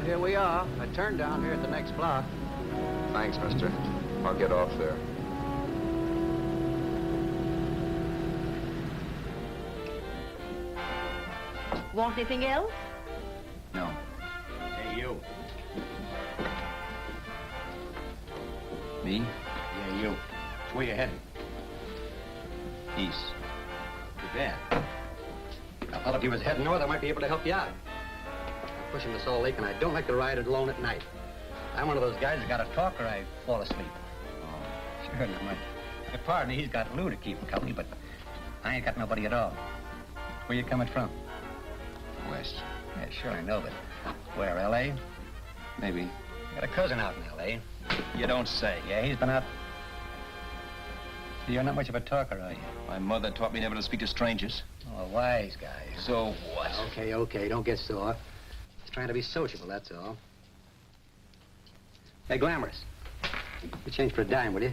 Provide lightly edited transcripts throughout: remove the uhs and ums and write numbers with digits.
here we are. I turned down here at the next block. Thanks, mister. I'll get off there. Want anything else? No. Hey, you. Me? Yeah, you. Which way you heading? East. Too bad. I thought if you was heading north, I might be able to help you out. I'm pushing the Salt Lake, and I don't like to ride it alone at night. I'm one of those guys that got to talk or I fall asleep. Oh, sure, now my partner, he's got Lou to keep him company, but I ain't got nobody at all. Where you coming from? West. Yeah, sure, I know, but where, L.A.? Maybe. Got a cousin out in L.A. You don't say. Yeah, he's been out. You're not much of a talker, are you? My mother taught me never to speak to strangers. Oh, a wise guy. So what? Okay, don't get sore. Just trying to be sociable, that's all. Hey, Glamorous. You change for a dime, will you?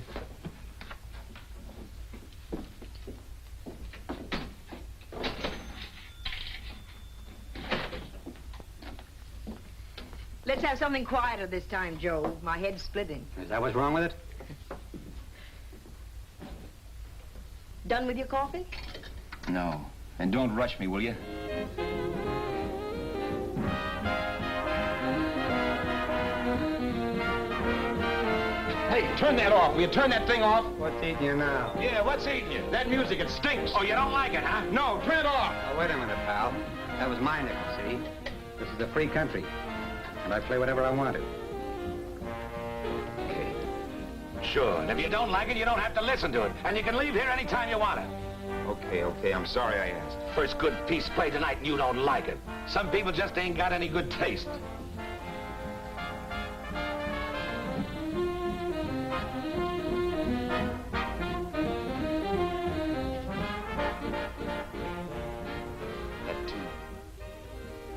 Let's have something quieter this time, Joe. My head's splitting. Is that what's wrong with it? Done with your coffee? No. And don't rush me, will you? Hey, turn that off. Will you turn that thing off? What's eating you now? Yeah, what's eating you? That music, it stinks. Oh, you don't like it, huh? No, turn it off. Oh, wait a minute, pal. That was my nickel, see? This is a free country, and I play whatever I want to. Okay. Sure, and if you don't like it, you don't have to listen to it. And you can leave here anytime you want to. Okay, I'm sorry I asked. First good piece played tonight and you don't like it. Some people just ain't got any good taste.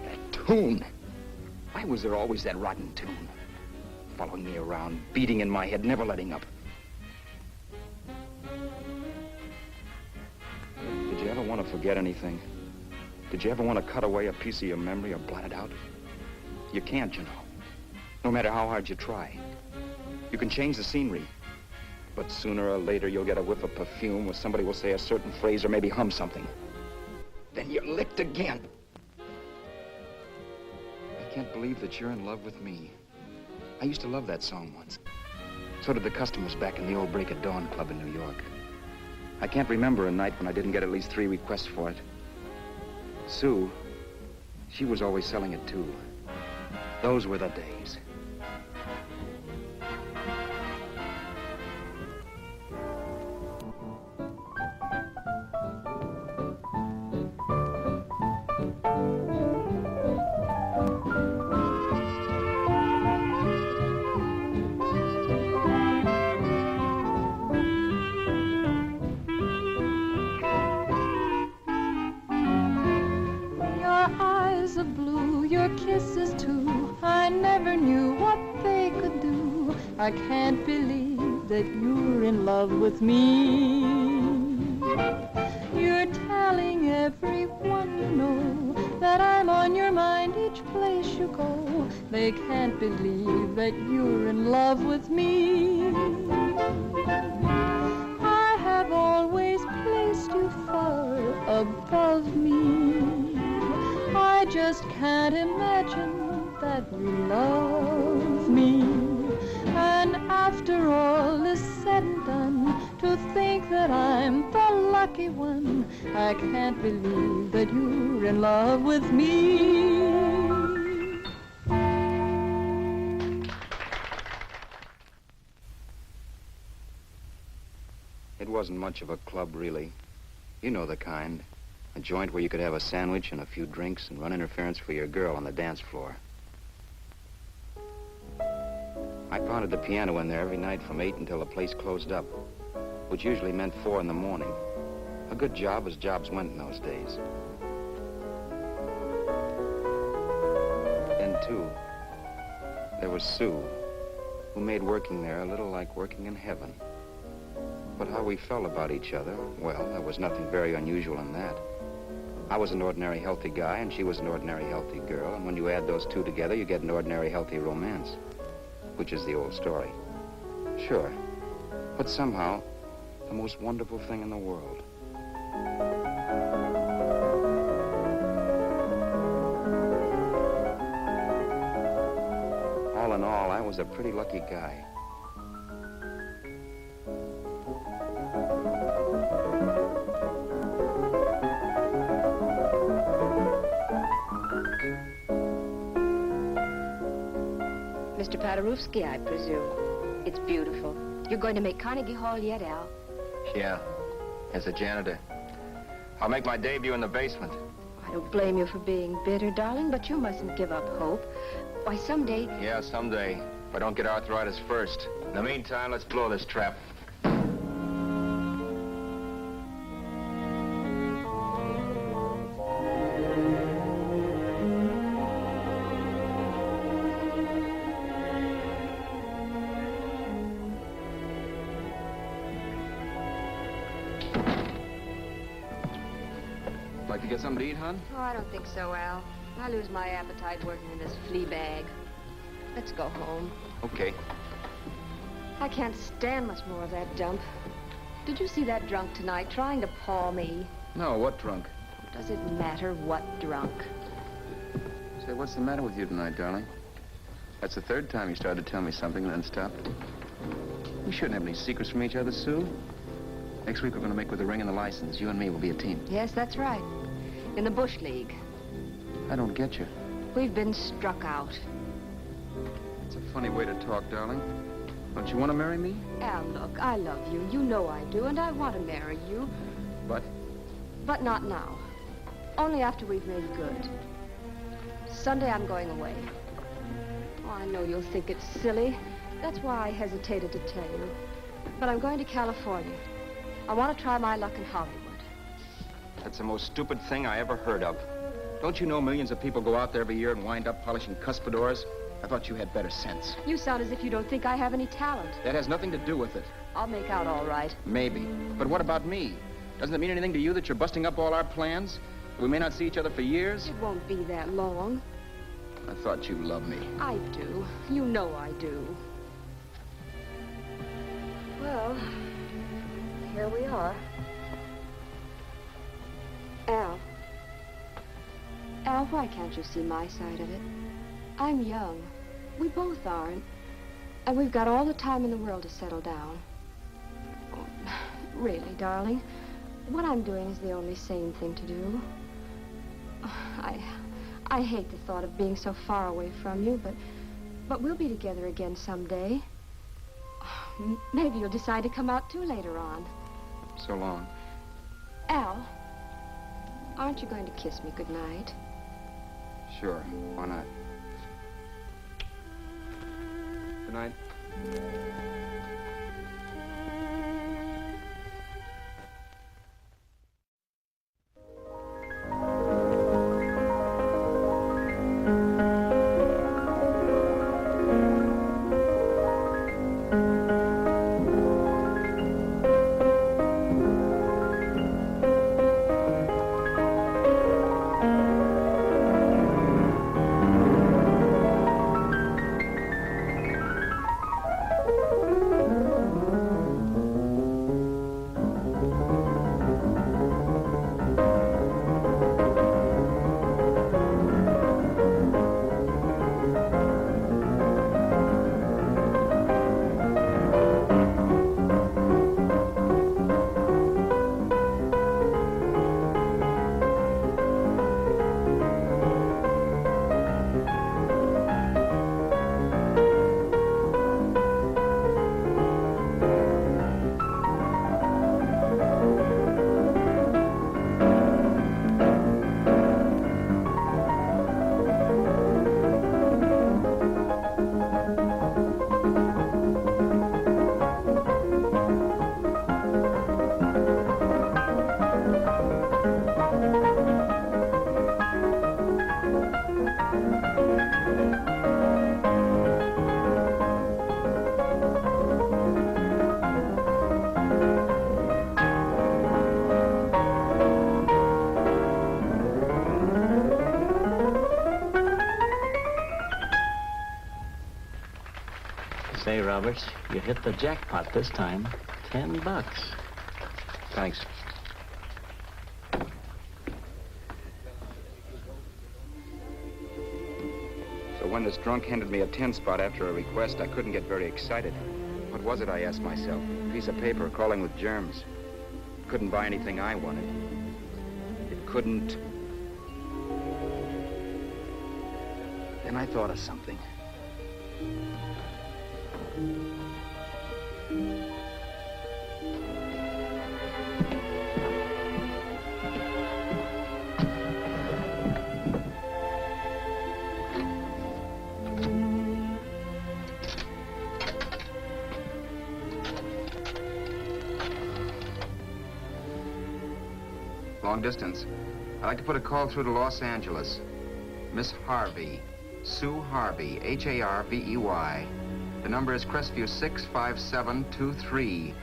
That tune. Why was there always that rotten tune? Following me around, beating in my head, never letting up. Did you ever want to forget anything? Did you ever want to cut away a piece of your memory or blot it out? You can't, you know. No matter how hard you try. You can change the scenery, but sooner or later you'll get a whiff of perfume or somebody will say a certain phrase or maybe hum something. Then you're licked again. I can't believe that you're in love with me. I used to love that song once. So did the customers back in the old Break of Dawn Club in New York. I can't remember a night when I didn't get at least 3 requests for it. Sue, she was always selling it too. Those were the days. I can't believe that you're in love with me. You're telling everyone you know that I'm on your mind each place you go. They can't believe that you're in love with me. I have always placed you far above me. I just can't imagine that you love me. And after all is said and done, to think that I'm the lucky one, I can't believe that you're in love with me. It wasn't much of a club, really. You know the kind. A joint where you could have a sandwich and a few drinks and run interference for your girl on the dance floor. I pounded the piano in there every night from 8 until the place closed up, which usually meant 4 in the morning. A good job as jobs went in those days. Then, too, there was Sue, who made working there a little like working in heaven. But how we felt about each other, well, there was nothing very unusual in that. I was an ordinary healthy guy, and she was an ordinary healthy girl, and when you add those two together, you get an ordinary healthy romance, which is the old story. Sure, but somehow, the most wonderful thing in the world. All in all, I was a pretty lucky guy. Mr. Paderewski, I presume. It's beautiful. You're going to make Carnegie Hall yet, Al? Yeah, as a janitor. I'll make my debut in the basement. I don't blame you for being bitter, darling, but you mustn't give up hope. Why, someday... Yeah, someday. If I don't get arthritis first. In the meantime, let's blow this trap. Like to get something to eat, hon? Oh, I don't think so, Al. I lose my appetite working in this flea bag. Let's go home. Okay. I can't stand much more of that dump. Did you see that drunk tonight trying to paw me? No, what drunk? Does it matter what drunk? Say, what's the matter with you tonight, darling? That's the third time you started to tell me something and then stopped. We shouldn't have any secrets from each other, Sue. Next week, we're going to make with the ring and the license. You and me will be a team. Yes, that's right. In the Bush League. I don't get you. We've been struck out. It's a funny way to talk, darling. Don't you want to marry me? Al, look, I love you. You know I do, and I want to marry you. But? But not now. Only after we've made good. Sunday, I'm going away. Oh, I know you'll think it's silly. That's why I hesitated to tell you. But I'm going to California. I want to try my luck in Hollywood. That's the most stupid thing I ever heard of. Don't you know millions of people go out there every year and wind up polishing cuspidors? I thought you had better sense. You sound as if you don't think I have any talent. That has nothing to do with it. I'll make out all right. Maybe. But what about me? Doesn't it mean anything to you that you're busting up all our plans? We may not see each other for years? It won't be that long. I thought you loved me. I do. You know I do. Well, here we are. Al. Al, why can't you see my side of it? I'm young. We both are, and we've got all the time in the world to settle down. Oh, really, darling, what I'm doing is the only sane thing to do. I hate the thought of being so far away from you, but we'll be together again someday. Maybe you'll decide to come out too later on. So long. Al, aren't you going to kiss me goodnight? Sure. Why not? Good night. Roberts. You hit the jackpot this time. $10. Thanks. So when this drunk handed me a 10 spot after a request, I couldn't get very excited. What was it, I asked myself? A piece of paper crawling with germs. It couldn't buy anything I wanted. It couldn't... Then I thought of something. Long distance. I'd like to put a call through to Los Angeles. Miss Harvey. Sue Harvey, Harvey. The number is Crestview 65723.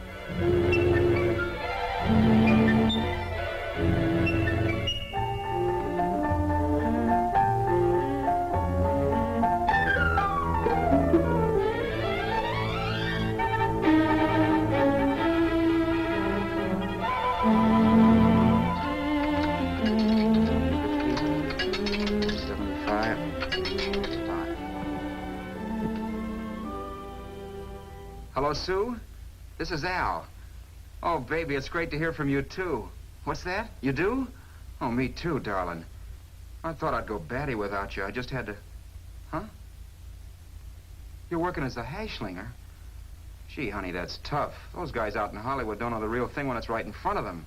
Hello, Sue? This is Al. Oh, baby, it's great to hear from you, too. What's that? You do? Oh, me too, darling. I thought I'd go batty without you. I just had to... Huh? You're working as a hashlinger? Gee, honey, that's tough. Those guys out in Hollywood don't know the real thing when it's right in front of them.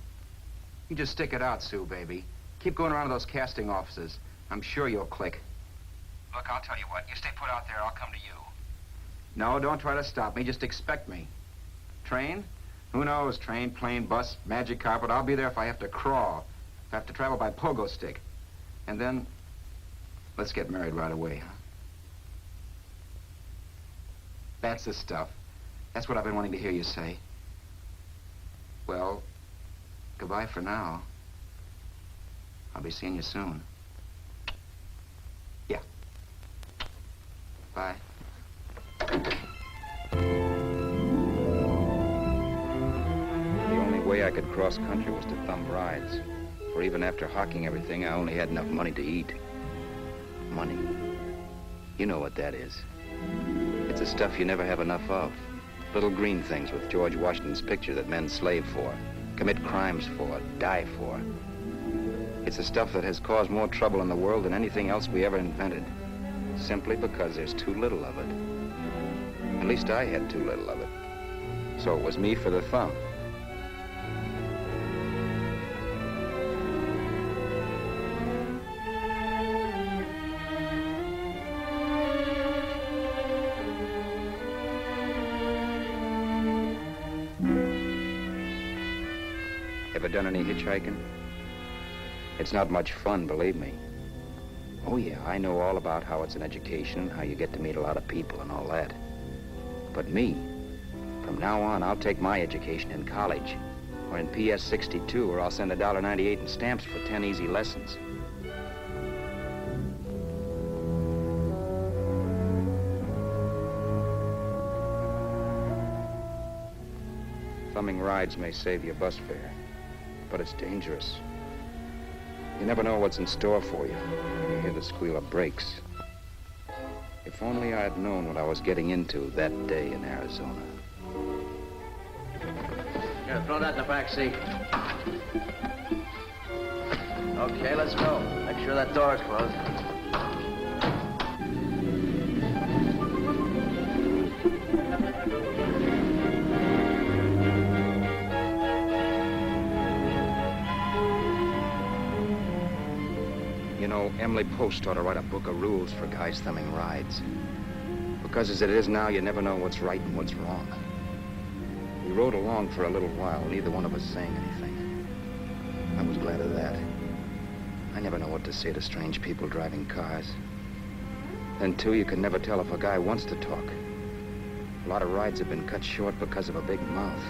You just stick it out, Sue, baby. Keep going around to those casting offices. I'm sure you'll click. Look, I'll tell you what. You stay put out there, I'll come to you. No, don't try to stop me. Just expect me. Train? Who knows? Train, plane, bus, magic carpet. I'll be there if I have to crawl. If I have to travel by pogo stick. And then, let's get married right away, huh? That's the stuff. That's what I've been wanting to hear you say. Well, goodbye for now. I'll be seeing you soon. Yeah. Bye. The only way I could cross country was to thumb rides. For even after hawking everything, I only had enough money to eat. Money. You know what that is. It's the stuff you never have enough of. Little green things with George Washington's picture that men slave for, commit crimes for, die for. It's the stuff that has caused more trouble in the world than anything else we ever invented. Simply because there's too little of it. At least I had too little of it. So it was me for the thumb. Ever done any hitchhiking? It's not much fun, believe me. Oh yeah, I know all about how it's an education and how you get to meet a lot of people and all that. But me, from now on, I'll take my education in college, or in PS 62, or I'll send $1.98 in stamps for 10 easy lessons. Thumbing rides may save your bus fare, but it's dangerous. You never know what's in store for you when you hear the squeal of brakes. If only I had known what I was getting into that day in Arizona. Here, throw that in the back seat. Okay, let's go. Make sure that door is closed. You know, Emily Post ought to write a book of rules for guys thumbing rides. Because as it is now, you never know what's right and what's wrong. We rode along for a little while, neither one of us saying anything. I was glad of that. I never know what to say to strange people driving cars. Then, too, you can never tell if a guy wants to talk. A lot of rides have been cut short because of a big mouth.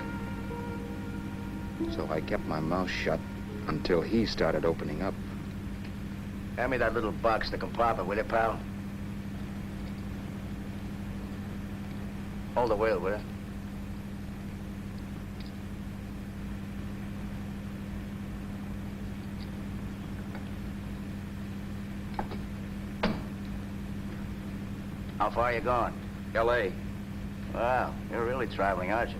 So I kept my mouth shut until he started opening up. Hand me that little box in the compartment, will you, pal? Hold the wheel, will you? How far are you going? L.A. Wow, you're really traveling, aren't you?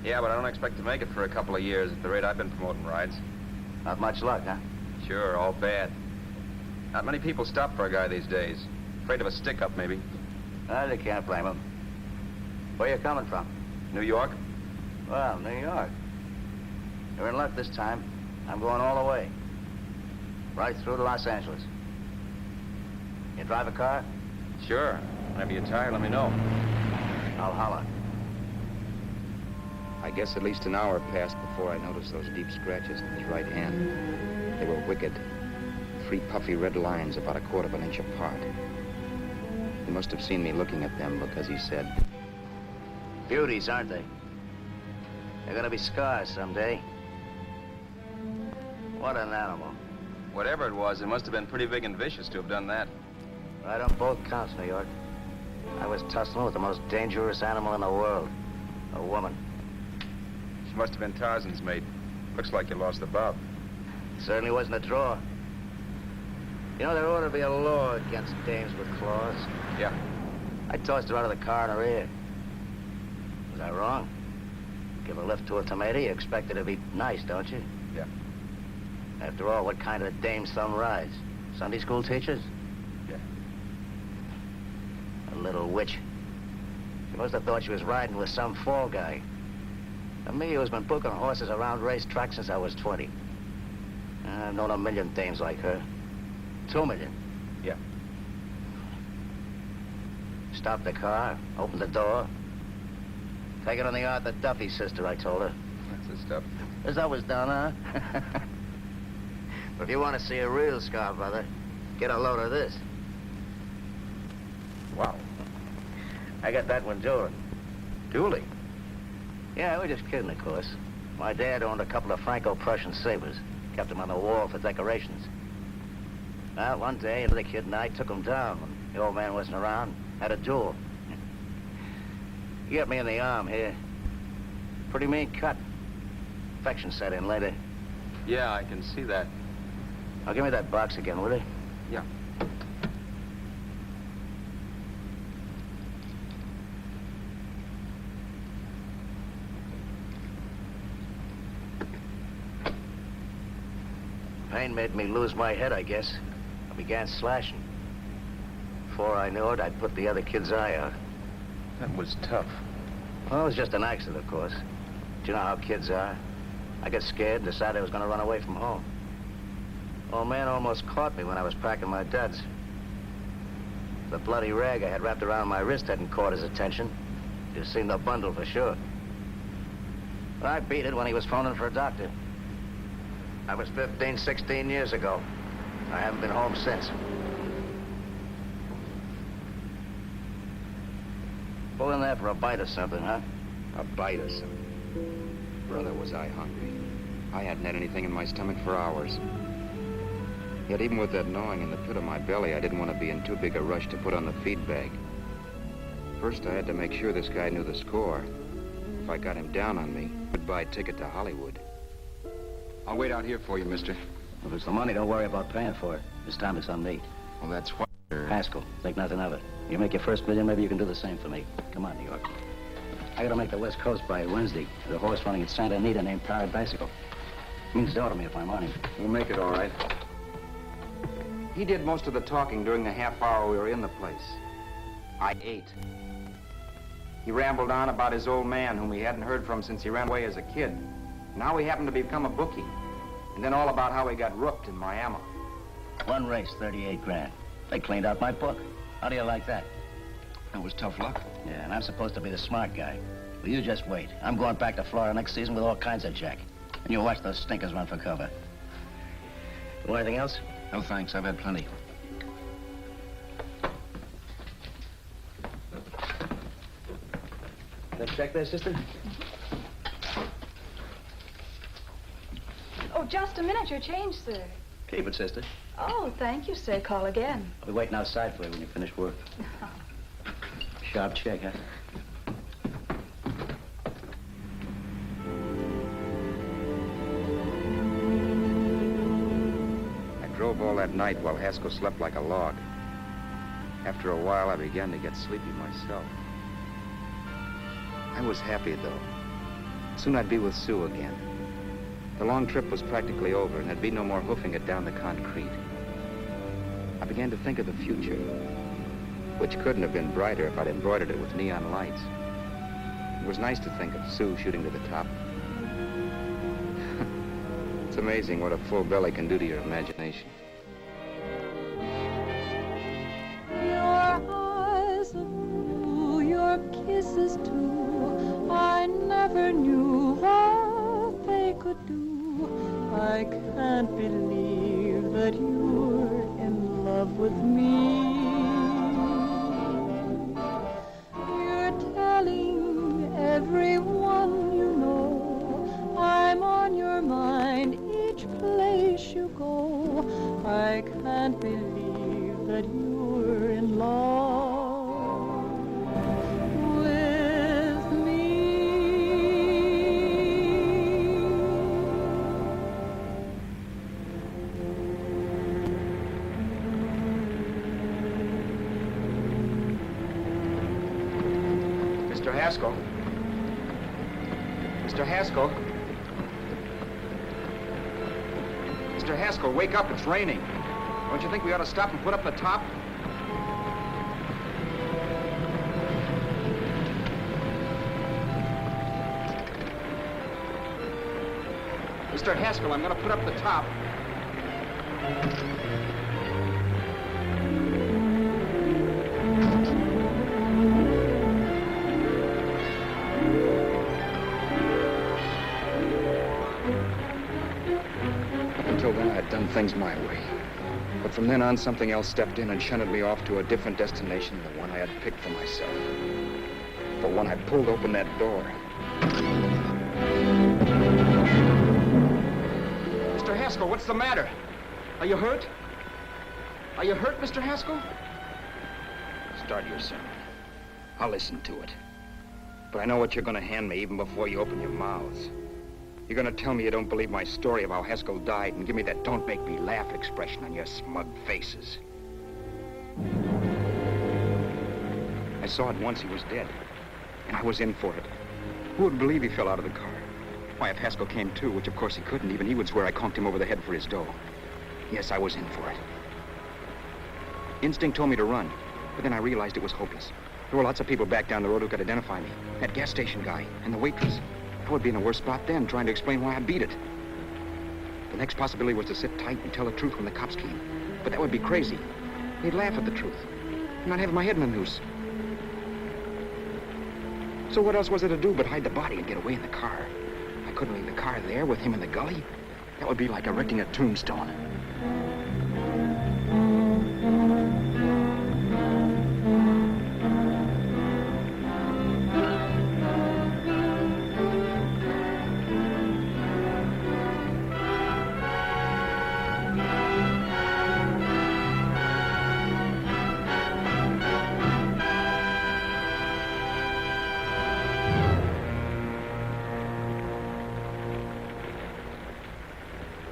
Yeah, but I don't expect to make it for a couple of years at the rate I've been promoting rides. Not much luck, huh? Sure, all bad. Not many people stop for a guy these days. Afraid of a stick-up, maybe. Well, you can't blame him. Where you coming from? New York? Well, New York. You're in luck this time. I'm going all the way. Right through to Los Angeles. You drive a car? Sure. Whenever you're tired, let me know. I'll holler. I guess at least an hour passed before I noticed those deep scratches in his right hand. They were wicked. 3 puffy red lines about 1/4 of an inch apart. He must have seen me looking at them because he said, Beauties, aren't they? They're gonna be scars someday. What an animal. whatever it was, it must have been pretty big and vicious to have done that. Right on both counts, New York. I was tussling with the most dangerous animal in the world. A woman. She must have been Tarzan's mate. Looks like you lost the bob. Certainly wasn't a draw. You know, there ought to be a law against dames with claws. Yeah. I tossed her out of the car in her ear. Was I wrong? Give a lift to a tomato, you expect her to be nice, don't you? Yeah. After all, what kind of dames some rides? Sunday school teachers? Yeah. A little witch. She must have thought she was riding with some fall guy. And me, who's been booking horses around racetracks since I was 20. I've known a million dames like her. 2 million. Yeah. Stopped the car, opened the door. Take it on the Arthur Duffy sister, I told her. That's the stuff. As I was done, huh? But if you want to see a real scar, brother, get a load of this. Wow. I got that one dueling. Dueling? Yeah, we're just kidding, of course. My dad owned a couple of Franco-Prussian sabers. Kept them on the wall for decorations. Well, one day, the kid and I took them down when the old man wasn't around. Had a duel. He got me in the arm here. Pretty mean cut. Infection set in later. Yeah, I can see that. Now, give me that box again, will you? Yeah. Pain made me lose my head, I guess. I began slashing. Before I knew it, I'd put the other kid's eye out. That was tough. Well, it was just an accident, of course. But you know how kids are. I got scared and decided I was going to run away from home. Old man almost caught me when I was packing my duds. The bloody rag I had wrapped around my wrist hadn't caught his attention. You'd seen the bundle for sure. But I beat it when he was phoning for a doctor. That was 15, 16 years ago. I haven't been home since. Pull in there for a bite or something, huh? A bite or something. Brother, was I hungry. I hadn't had anything in my stomach for hours. Yet even with that gnawing in the pit of my belly, I didn't want to be in too big a rush to put on the feed bag. First, I had to make sure this guy knew the score. If I got him down on me, goodbye ticket to Hollywood. I'll wait out here for you, mister. If it's the money, don't worry about paying for it. This time it's on me. Well, that's what... Haskell, think nothing of it. You make your first million, maybe you can do the same for me. Come on, New York. I gotta make the West Coast by Wednesday. There's a horse running at Santa Anita named Paradiesical. Means dough to me if I'm on him. We'll make it all right. He did most of the talking during the half hour we were in the place. I ate. He rambled on about his old man, whom he hadn't heard from since he ran away as a kid. Now he happened to become a bookie. And then all about how he got rooked in Miami. One race, 38 grand. They cleaned out my book. How do you like that? That was tough luck. Yeah, and I'm supposed to be the smart guy. Well, you just wait. I'm going back to Florida next season with all kinds of jack. And you'll watch those stinkers run for cover. Want anything else? No, thanks. I've had plenty. That check there, sister? Oh, just a minute. Your change, sir. Keep it, sister. Oh, thank you, sir. Call again. I'll be waiting outside for you when you finish work. Sharp check, huh? drove all that night while Haskell slept like a log. After a while, I began to get sleepy myself. I was happy, though. Soon I'd be with Sue again. The long trip was practically over, and there'd be no more hoofing it down the concrete. I began to think of the future, which couldn't have been brighter if I'd embroidered it with neon lights. It was nice to think of Sue shooting to the top. It's amazing what a full belly can do to your imagination. Your eyes of blue, your kisses too, I never knew what they could do. I can't believe that you're in love with me. You're telling everyone you know I'm on your mind each place you go. I can't believe that you're in love with me. Mr. Haskell? Mr. Haskell? Mr. Haskell, wake up, it's raining. Don't you think we ought to stop and put up the top? Mr. Haskell, I'm gonna put up the top. Until then, I had done things my way. But from then on, something else stepped in and shunted me off to a different destination than the one I had picked for myself. For when I pulled open that door... Mr. Haskell, what's the matter? Are you hurt? Are you hurt, Mr. Haskell? Start your sermon. I'll listen to it. But I know what you're going to hand me even before you open your mouths. You're going to tell me you don't believe my story of how Haskell died and give me that don't make me laugh expression on your smug faces. I saw at once he was dead, and I was in for it. Who would believe he fell out of the car? Why, if Haskell came too, which of course he couldn't, even he would swear I conked him over the head for his dough. Yes, I was in for it. Instinct told me to run, but then I realized it was hopeless. There were lots of people back down the road who could identify me. That gas station guy and the waitress. I would be in a worse spot then, trying to explain why I beat it. The next possibility was to sit tight and tell the truth when the cops came. But that would be crazy. They'd laugh at the truth. I'm not having my head in a noose. So what else was there to do but hide the body and get away in the car? I couldn't leave the car there with him in the gully. That would be like erecting a tombstone.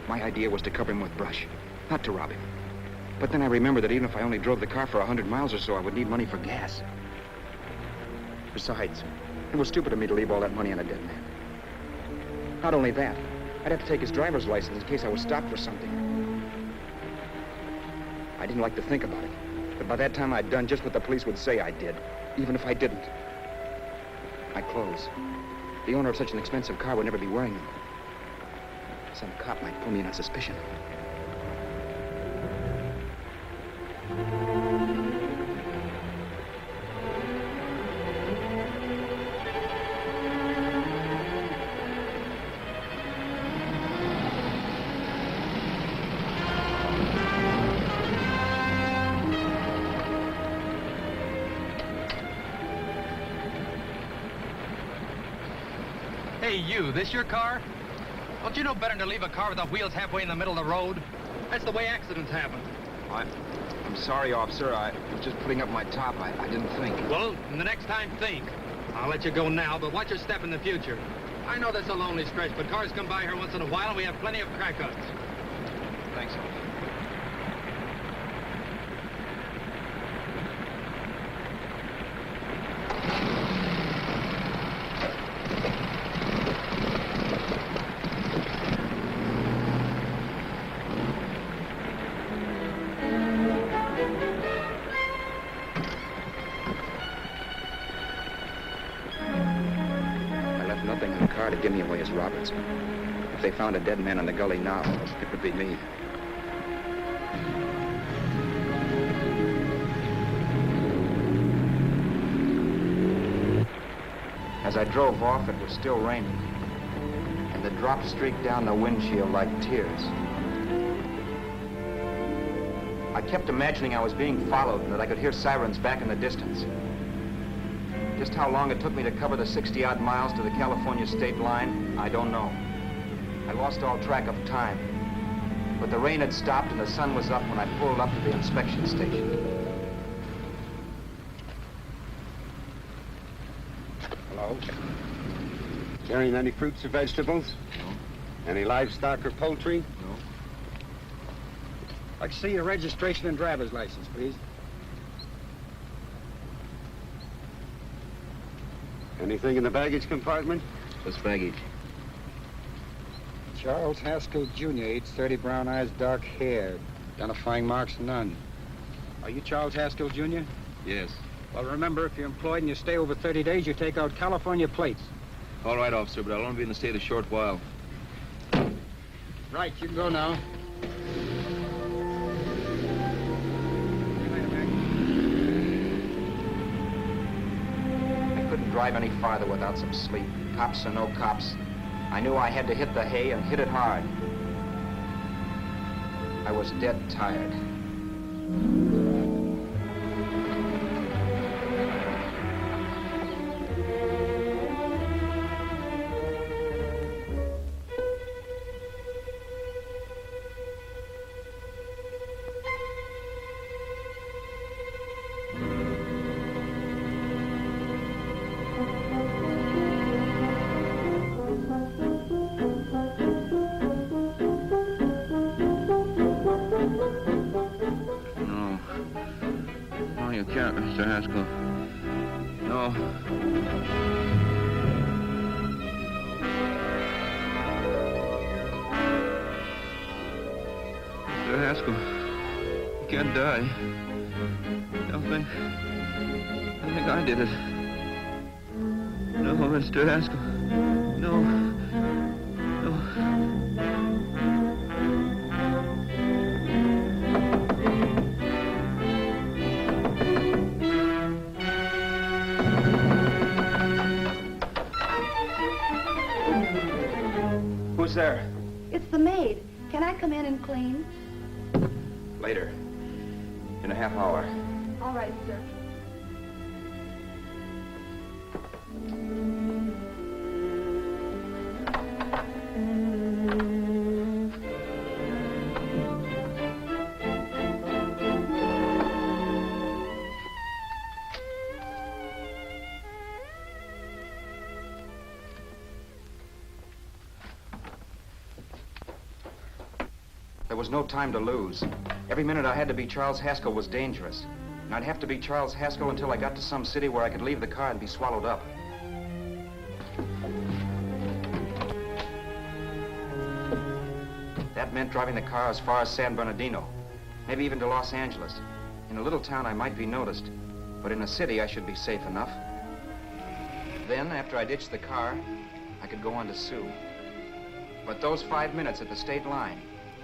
My idea was to cover him with brush, not to rob him. But then I remembered that even if I only drove the car for 100 miles or so, I would need money for gas. Besides, it was stupid of me to leave all that money on a dead man. Not only that, I'd have to take his driver's license in case I was stopped for something. I didn't like to think about it, but by that time I'd done just what the police would say I did, even if I didn't. My clothes. The owner of such an expensive car would never be wearing them. Some cop might pull me in on suspicion. Hey, you, this your car? Don't you know better than to leave a car with the wheels halfway in the middle of the road? That's the way accidents happen. I'm sorry, officer. I was just putting up my top. I didn't think. Well, the next time, think. I'll let you go now, but watch your step in the future. I know that's a lonely stretch, but cars come by here once in a while, and we have plenty of crack-ups. Thanks, officer. car to give me away as Roberts. If they found a dead man in the gully now, it would be me. As I drove off, it was still raining, and the drops streaked down the windshield like tears. I kept imagining I was being followed and that I could hear sirens back in the distance. Just how long it took me to cover the 60-odd miles to the California state line, I don't know. I lost all track of time. But the rain had stopped and the sun was up when I pulled up to the inspection station. Hello? Carrying any fruits or vegetables? No. Any livestock or poultry? No. I'd like to see your registration and driver's license, please. Anything in the baggage compartment? Just baggage. Charles Haskell, Jr., age 30, brown eyes, dark hair. Identifying marks, none. Are you Charles Haskell, Jr.? Yes. Well, remember, if you're employed and you stay over 30 days, you take out California plates. All right, officer, but I'll only be in the state a short while. Right, you can go now. I couldn't drive any farther without some sleep. Cops or no cops, I knew I had to hit the hay and hit it hard. I was dead tired. Mr. Haskell. No. Mr. Haskell, you can't die. I think I did it. No, Mr. Haskell. No. No. Who's there? It's the maid. Can I come in and clean? Later. In a half hour. All right, sir. There was no time to lose. Every minute I had to be Charles Haskell was dangerous. And I'd have to be Charles Haskell until I got to some city where I could leave the car and be swallowed up. That meant driving the car as far as San Bernardino, maybe even to Los Angeles. In a little town I might be noticed, but in a city I should be safe enough. Then, after I ditched the car, I could go on to sue. But those 5 minutes at the state line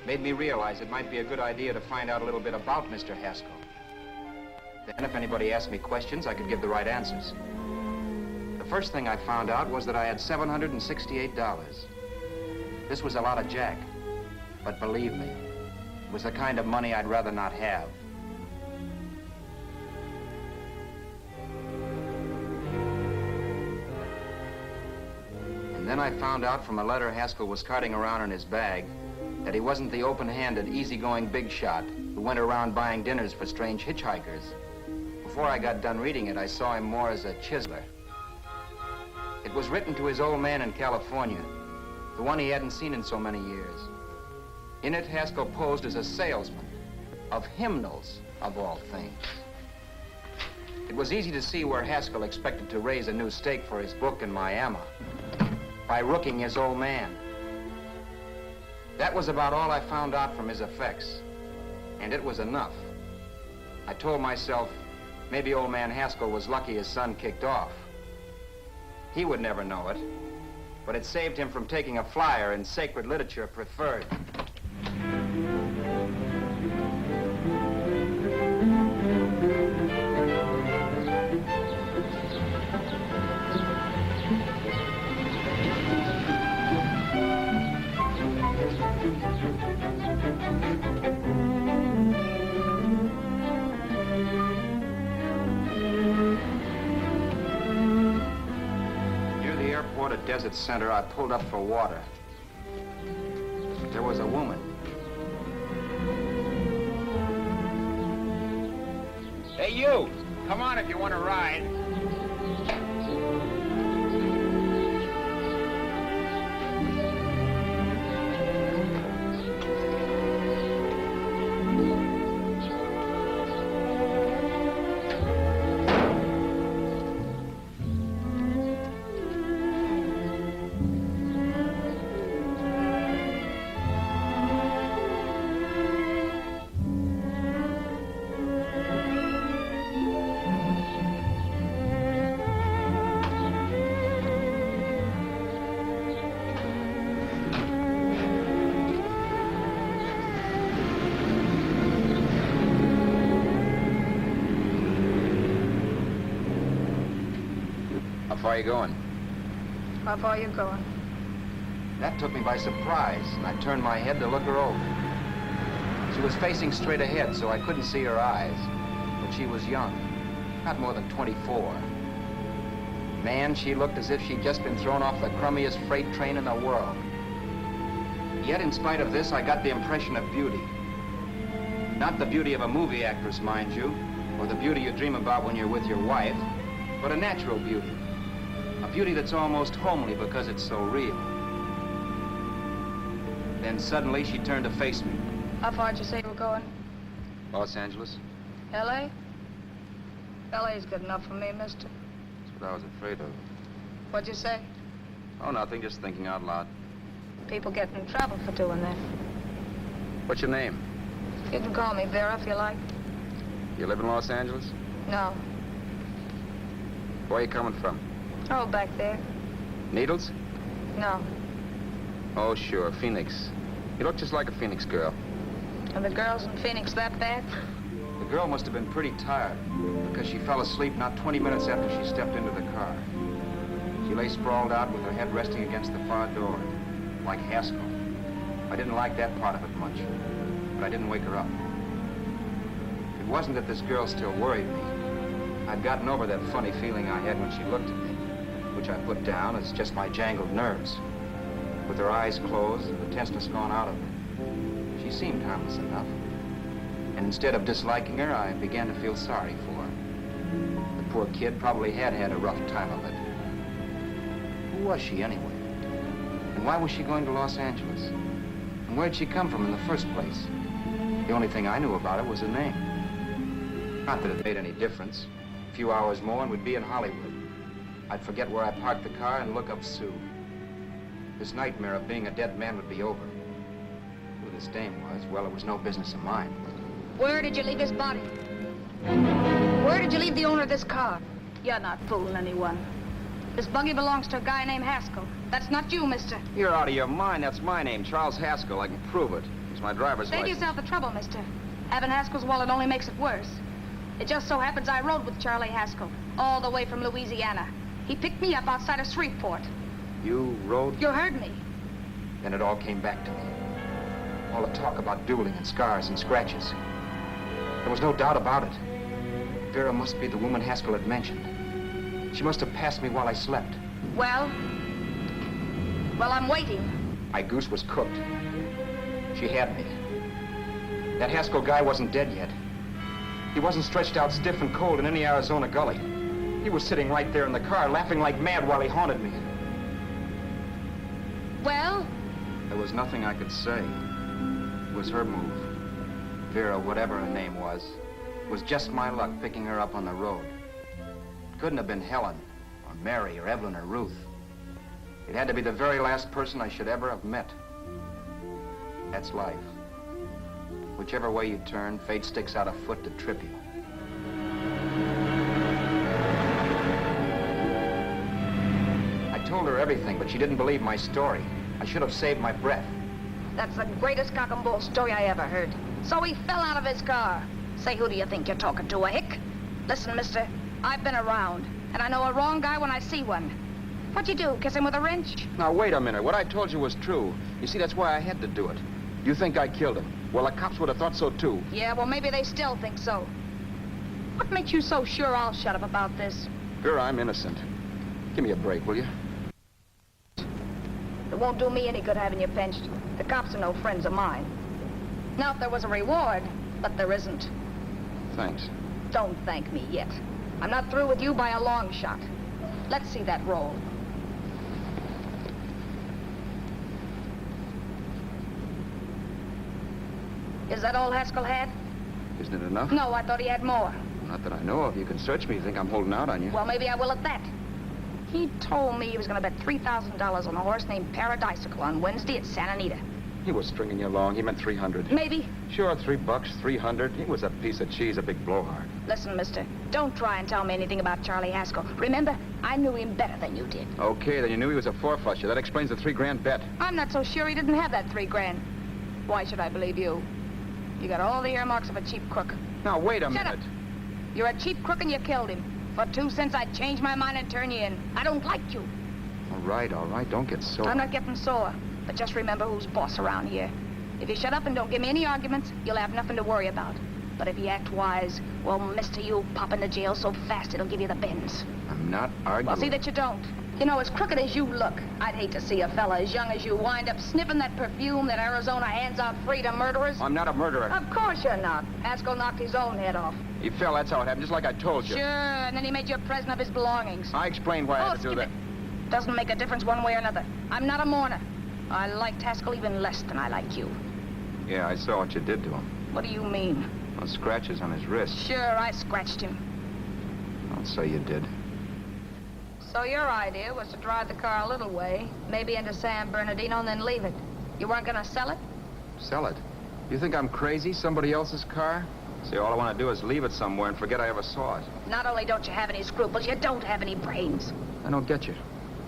made me realize it might be a good idea to find out a little bit about Mr. Haskell. Then, if anybody asked me questions, I could give the right answers. The first thing I found out was that I had $768. This was a lot of jack, but believe me, it was the kind of money I'd rather not have. And then I found out from a letter Haskell was carting around in his bag that he wasn't the open-handed, easygoing big shot who went around buying dinners for strange hitchhikers. Before I got done reading it, I saw him more as a chiseler. It was written to his old man in California, the one he hadn't seen in so many years. In it, Haskell posed as a salesman of hymnals, of all things. It was easy to see where Haskell expected to raise a new stake for his book in Miami by rooking his old man. That was about all I found out from his effects, and it was enough. I told myself, maybe old man Haskell was lucky his son kicked off. He would never know it, but it saved him from taking a flyer in sacred literature preferred. At Desert Center, I pulled up for water. There was a woman. Hey, you! Come on if you want to ride. How far are you going? How far are you going? That took me by surprise, and I turned my head to look her over. She was facing straight ahead, so I couldn't see her eyes. But she was young, not more than 24. Man, she looked as if she'd just been thrown off the crummiest freight train in the world. Yet, in spite of this, I got the impression of beauty. Not the beauty of a movie actress, mind you, or the beauty you dream about when you're with your wife, but a natural beauty. A beauty that's almost homely because it's so real. Then suddenly she turned to face me. How far did you say you were going? Los Angeles? L.A.? L.A.'s good enough for me, mister. That's what I was afraid of. What'd you say? Oh, nothing, just thinking out loud. People get in trouble for doing that. What's your name? You can call me Vera if you like. You live in Los Angeles? No. Where are you coming from? Oh, back there. Needles? No. Oh, sure, Phoenix. You look just like a Phoenix girl. Are the girls in Phoenix that bad? The girl must have been pretty tired, because she fell asleep not 20 minutes after she stepped into the car. She lay sprawled out with her head resting against the far door, like Haskell. I didn't like that part of it much, but I didn't wake her up. It wasn't that this girl still worried me. I'd gotten over that funny feeling I had when she looked at me, which I put down as just my jangled nerves. With her eyes closed and the tenseness gone out of her, she seemed harmless enough. And instead of disliking her, I began to feel sorry for her. The poor kid probably had had a rough time of it. Who was she anyway? And why was she going to Los Angeles? And where'd she come from in the first place? The only thing I knew about her was her name. Not that it made any difference. A few hours more and we'd be in Hollywood. I'd forget where I parked the car and look up Sue. This nightmare of being a dead man would be over. Who this dame was, well, it was no business of mine. Where did you leave his body? Where did you leave the owner of this car? You're not fooling anyone. This buggy belongs to a guy named Haskell. That's not you, mister. You're out of your mind. That's my name, Charles Haskell. I can prove it. It's my driver's Save license. yourself the trouble, mister. Having Haskell's wallet only makes it worse. It just so happens I rode with Charlie Haskell, all the way from Louisiana. He picked me up outside of Shreveport. You rode? You heard me. Then it all came back to me. All the talk about dueling and scars and scratches. There was no doubt about it. Vera must be the woman Haskell had mentioned. She must have passed me while I slept. Well, I'm waiting. My goose was cooked. She had me. That Haskell guy wasn't dead yet. He wasn't stretched out stiff and cold in any Arizona gully. He was sitting right there in the car, laughing like mad while he haunted me. Well? There was nothing I could say. It was her move. Vera, whatever her name was just my luck picking her up on the road. It couldn't have been Helen, or Mary, or Evelyn, or Ruth. It had to be the very last person I should ever have met. That's life. Whichever way you turn, fate sticks out a foot to trip you. I told her everything, but she didn't believe my story. I should have saved my breath. That's the greatest cock and bull story I ever heard. So he fell out of his car. Say, who do you think you're talking to, a hick? Listen, mister, I've been around, and I know a wrong guy when I see one. What'd you do, kiss him with a wrench? Now, wait a minute. What I told you was true. You see, that's why I had to do it. You think I killed him. Well, the cops would have thought so, too. Yeah, well, maybe they still think so. What makes you so sure I'll shut up about this? Vera, I'm innocent. Give me a break, will you? It won't do me any good having you pinched. The cops are no friends of mine. Now, if there was a reward, but there isn't. Thanks. Don't thank me yet. I'm not through with you by a long shot. Let's see that roll. Is that all Haskell had? Isn't it enough? No, I thought he had more. Not that I know of. You can search me. You think I'm holding out on you? Well, maybe I will at that. He told me he was going to bet $3,000 on a horse named Paradisical on Wednesday at Santa Anita. He was stringing you along. He meant 300. Maybe. Sure, $3, 300. He was a piece of cheese, a big blowhard. Listen, mister, don't try and tell me anything about Charlie Haskell. Remember, I knew him better than you did. Okay, then you knew he was a four-flusher. That explains the $3,000 bet. I'm not so sure he didn't have that $3,000. Why should I believe you? You got all the earmarks of a cheap crook. Now, wait a minute. Shut up. You're a cheap crook and you killed him. For 2 cents, I'd change my mind and turn you in. I don't like you. All right. Don't get sore. I'm not getting sore. But just remember who's boss around here. If you shut up and don't give me any arguments, you'll have nothing to worry about. But if you act wise, well, mister, you'll pop into jail so fast it'll give you the bends. I'm not arguing. Well, see that you don't. You know, as crooked as you look, I'd hate to see a fella as young as you wind up sniffing that perfume that Arizona hands out free to murderers. I'm not a murderer. Of course you're not. Haskell knocked his own head off. He fell, that's how it happened, just like I told you. Sure, and then he made you a present of his belongings. I explained why I had to do that. Doesn't make a difference one way or another. I'm not a mourner. I liked Haskell even less than I like you. Yeah, I saw what you did to him. What do you mean? Well, scratches on his wrist. Sure, I scratched him. Don't say you did. So your idea was to drive the car a little way, maybe into San Bernardino, and then leave it. You weren't gonna sell it? Sell it? You think I'm crazy? Somebody else's car? See, all I want to do is leave it somewhere and forget I ever saw it. Not only don't you have any scruples, you don't have any brains. I don't get you.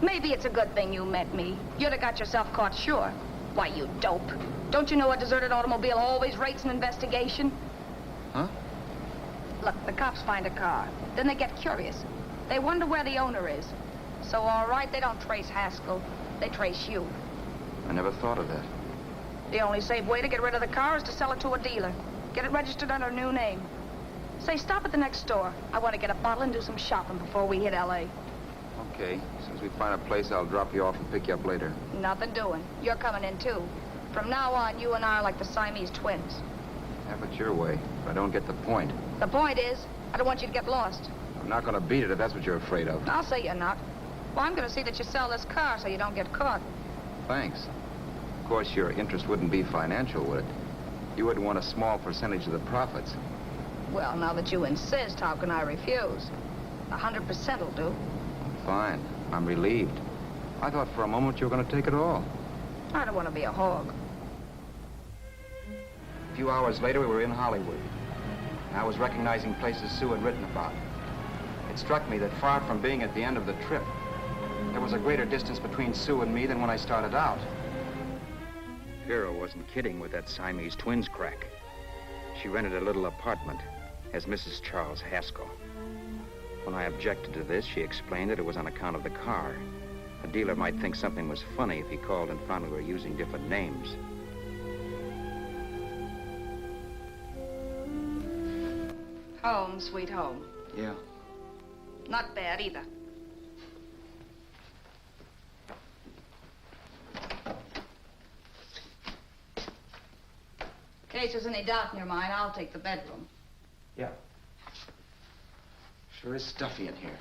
Maybe it's a good thing you met me. You'd have got yourself caught, sure. Why, you dope. Don't you know a deserted automobile always rates an investigation? Huh? Look, the cops find a car. Then they get curious. They wonder where the owner is. So, all right, they don't trace Haskell. They trace you. I never thought of that. The only safe way to get rid of the car is to sell it to a dealer. Get it registered under a new name. Say, stop at the next store. I want to get a bottle and do some shopping before we hit L.A. Okay. As soon as we find a place, I'll drop you off and pick you up later. Nothing doing. You're coming in, too. From now on, you and I are like the Siamese twins. Have it your way, but I don't get the point. The point is, I don't want you to get lost. I'm not going to beat it if that's what you're afraid of. I'll say you're not. Well, I'm going to see that you sell this car so you don't get caught. Thanks. Of course, your interest wouldn't be financial, would it? You wouldn't want a small percentage of the profits. Well, now that you insist, how can I refuse? 100% will do. Fine. I'm relieved. I thought for a moment you were going to take it all. I don't want to be a hog. A few hours later, we were in Hollywood. I was recognizing places Sue had written about. It struck me that far from being at the end of the trip, there was a greater distance between Sue and me than when I started out. Vera wasn't kidding with that Siamese twins crack. She rented a little apartment as Mrs. Charles Haskell. When I objected to this, she explained that it was on account of the car. A dealer might think something was funny if he called and found we were using different names. Home, sweet home. Yeah. Not bad, either. In case there's any doubt in your mind, I'll take the bedroom. Yeah. Sure is stuffy in here.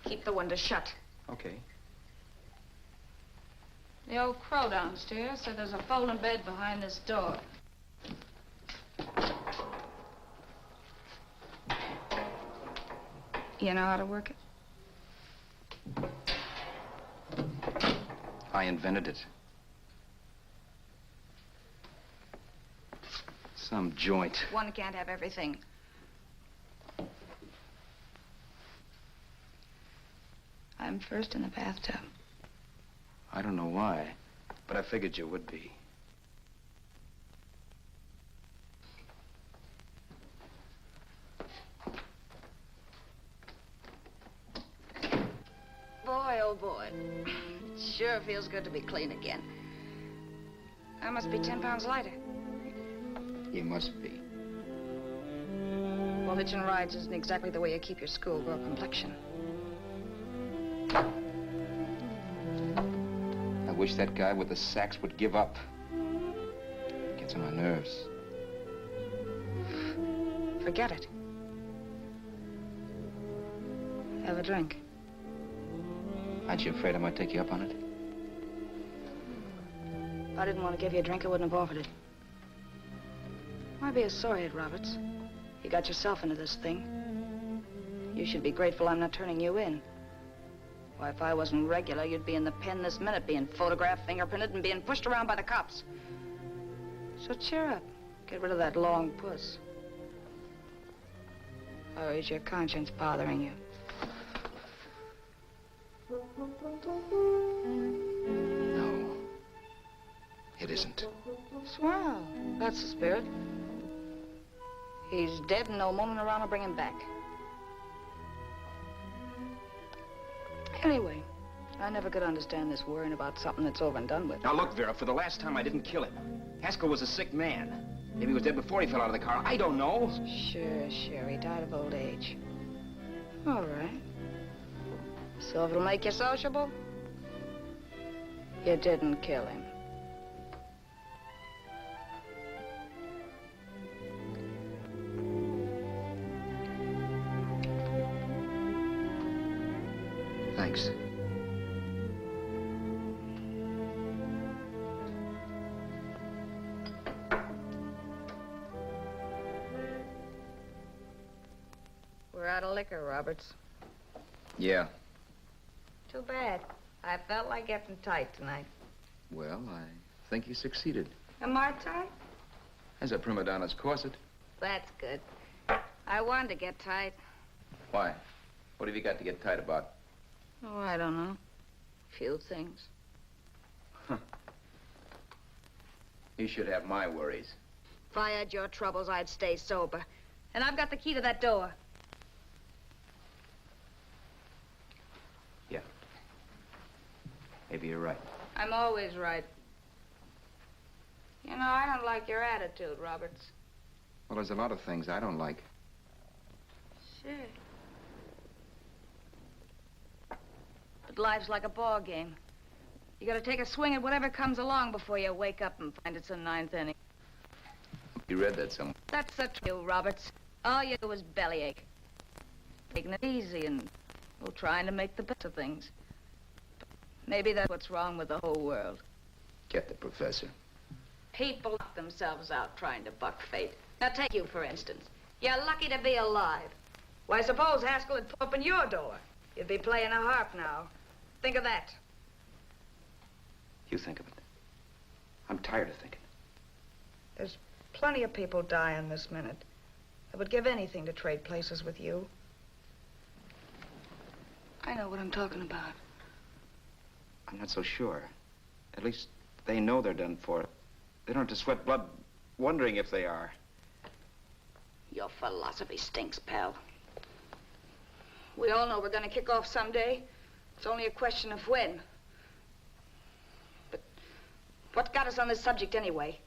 Keep the window shut. Okay. The old crow downstairs said there's a folding bed behind this door. You know how to work it? I invented it. Some joint. One can't have everything. I'm first in the bathtub. I don't know why, but I figured you would be. Boy, oh boy. It sure feels good to be clean again. I must be 10 pounds lighter. You must be. Well, hitching rides isn't exactly the way you keep your schoolgirl complexion. I wish that guy with the sax would give up. Gets on my nerves. Forget it. Have a drink. Aren't you afraid I might take you up on it? If I didn't want to give you a drink, I wouldn't have offered it. Why be a sorehead, Roberts? You got yourself into this thing. You should be grateful I'm not turning you in. Why, if I wasn't regular, you'd be in the pen this minute, being photographed, fingerprinted, and being pushed around by the cops. So cheer up. Get rid of that long puss. Or is your conscience bothering you? No, it isn't. Swell. That's the spirit. He's dead and no moaning around will bring him back. Anyway, I never could understand this worrying about something that's over and done with. Now look, Vera, for the last time I didn't kill him. Haskell was a sick man. Maybe he was dead before he fell out of the car. I don't know. Sure. He died of old age. All right. So if it'll make you sociable, you didn't kill him. Thanks. We're out of liquor, Roberts. Yeah. Too bad. I felt like getting tight tonight. Well, I think you succeeded. Am I tight? As a prima donna's corset. That's good. I wanted to get tight. Why? What have you got to get tight about? Oh, I don't know. Few things. You should have my worries. If I had your troubles, I'd stay sober. And I've got the key to that door. Yeah. Maybe you're right. I'm always right. You know, I don't like your attitude, Roberts. Well, there's a lot of things I don't like. Sure. But life's like a ball game. You gotta take a swing at whatever comes along before you wake up and find it's the ninth inning. You read that somewhere. That's the truth, Roberts. All you do is bellyache. Taking it easy and, well, trying to make the best of things. Maybe that's what's wrong with the whole world. Get the professor. People knock themselves out trying to buck fate. Now, take you, for instance. You're lucky to be alive. Why, suppose Haskell had put up in your door. You'd be playing a harp now. Think of that. You think of it. I'm tired of thinking. There's plenty of people dying this minute. I would give anything to trade places with you. I know what I'm talking about. I'm not so sure. At least they know they're done for. They don't have to sweat blood wondering if they are. Your philosophy stinks, pal. We all know we're gonna kick off someday. It's only a question of when. But what got us on this subject anyway?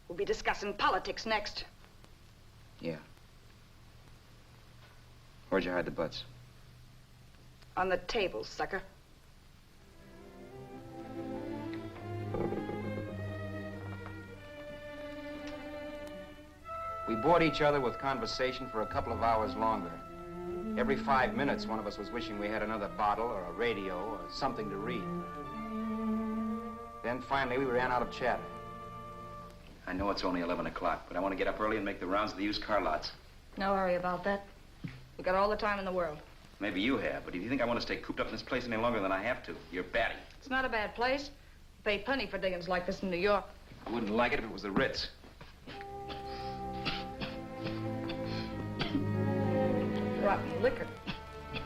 We'll be discussing politics next. Yeah. Where'd you hide the butts? On the table, sucker. We bored each other with conversation for a couple of hours longer. Every 5 minutes, one of us was wishing we had another bottle or a radio or something to read. Then finally, we ran out of chatter. I know it's only 11 o'clock, but I want to get up early and make the rounds of the used car lots. No hurry about that. We got all the time in the world. Maybe you have, but if you think I want to stay cooped up in this place any longer than I have to, you're batty. It's not a bad place. You pay plenty for diggings like this in New York. I wouldn't like it if it was the Ritz. brought me liquor.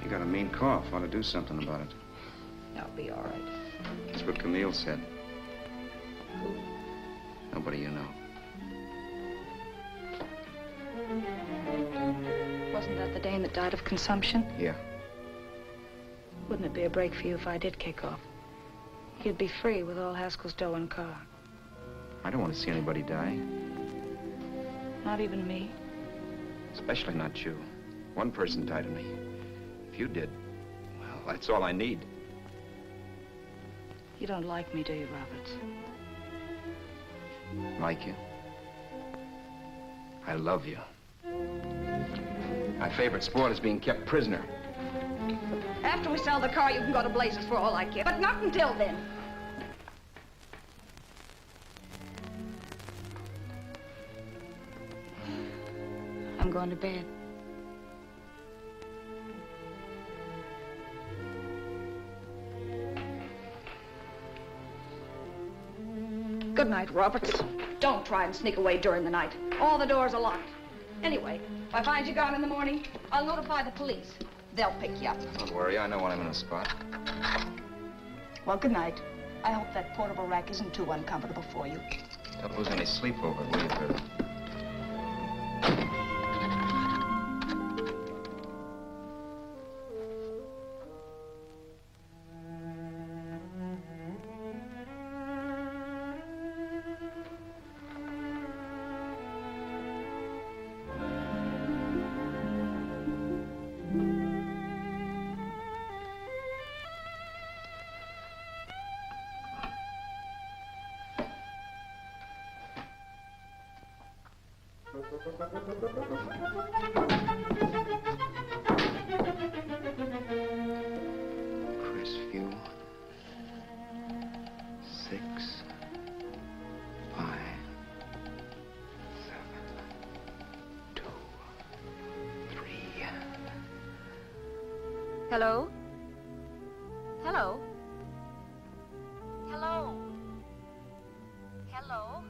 You got a mean cough. Ought to do something about it. I'll be all right. That's what Camille said. Who? Nobody you know. Wasn't that the dame that died of consumption? Yeah. Wouldn't it be a break for you if I did kick off? You'd be free with all Haskell's dough and car. I don't want to see anybody die. Not even me. Especially not you. One person died of me. If you did, well, that's all I need. You don't like me, do you, Roberts? Like you? I love you. My favorite sport is being kept prisoner. After we sell the car, you can go to blazes for all I care. But not until then. I'm going to bed. Good night, Roberts. Don't try and sneak away during the night. All the doors are locked. Anyway, if I find you gone in the morning, I'll notify the police. They'll pick you up. Don't worry, I know when I'm in a spot. Well, good night. I hope that portable rack isn't too uncomfortable for you. Don't lose any sleep over it, will you, Vera? Crestview. 6, 5, 7, 2, 3. Hello? Hello? Hello? Hello?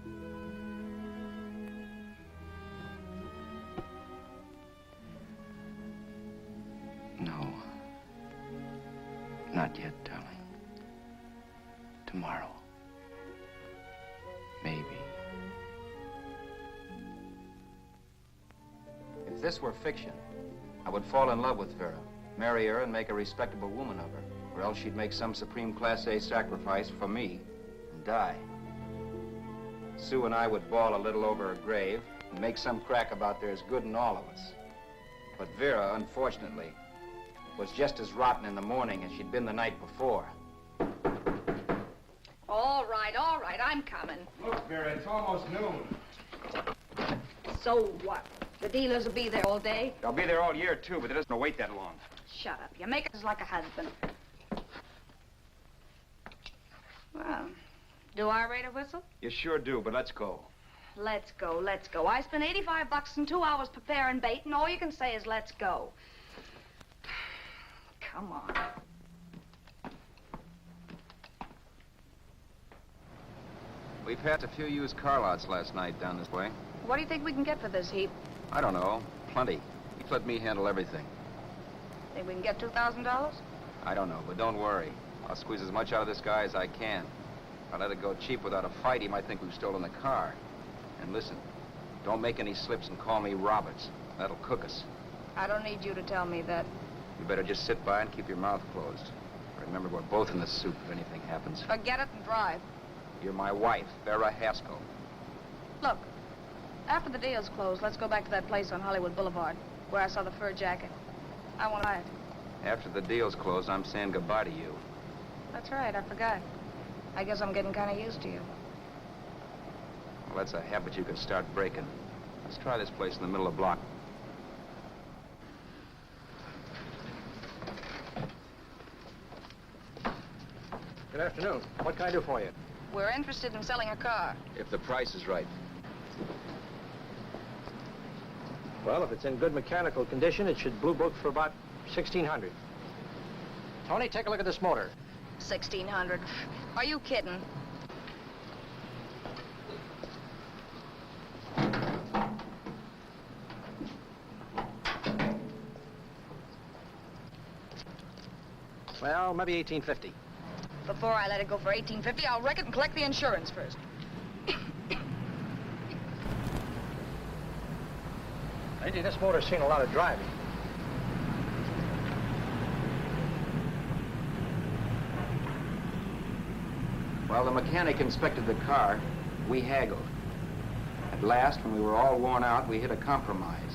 No. Not yet, darling. Tomorrow. Maybe. If this were fiction, I would fall in love with Vera, marry her and make a respectable woman of her, or else she'd make some supreme Class A sacrifice for me and die. Sue and I would bawl a little over her grave and make some crack about there's good in all of us. But Vera, unfortunately, was just as rotten in the morning as she'd been the night before. All right, I'm coming. Look, Vera, it's almost noon. So what? The dealers will be there all day? They'll be there all year, too, but it doesn't wait that long. Shut up. You make us like a husband. Well, do I rate a whistle? You sure do, but let's go. Let's go, let's go. I spent $85 and 2 hours preparing bait, and all you can say is let's go. Come on. We passed a few used car lots last night down this way. What do you think we can get for this heap? I don't know. Plenty. You let me handle everything. Think we can get $2,000? I don't know, but don't worry. I'll squeeze as much out of this guy as I can. If I let it go cheap without a fight, he might think we've stolen the car. And listen, don't make any slips and call me Roberts. That'll cook us. I don't need you to tell me that. You better just sit by and keep your mouth closed. Remember, we're both in the soup if anything happens. Forget it and drive. You're my wife, Vera Haskell. Look, after the deal's closed, let's go back to that place on Hollywood Boulevard, where I saw the fur jacket. I want to buy it. After the deal's closed, I'm saying goodbye to you. That's right, I forgot. I guess I'm getting kind of used to you. Well, that's a habit you could start breaking. Let's try this place in the middle of the block. Good afternoon. What can I do for you? We're interested in selling a car. If the price is right. Well, if it's in good mechanical condition, it should blue book for about $1,600. Tony, take a look at this motor. $1,600. Are you kidding? Well, maybe 1850. Before I let it go for 1850, I'll wreck it and collect the insurance first. Lady, this motor's seen a lot of driving. While the mechanic inspected the car, we haggled. At last, when we were all worn out, we hit a compromise.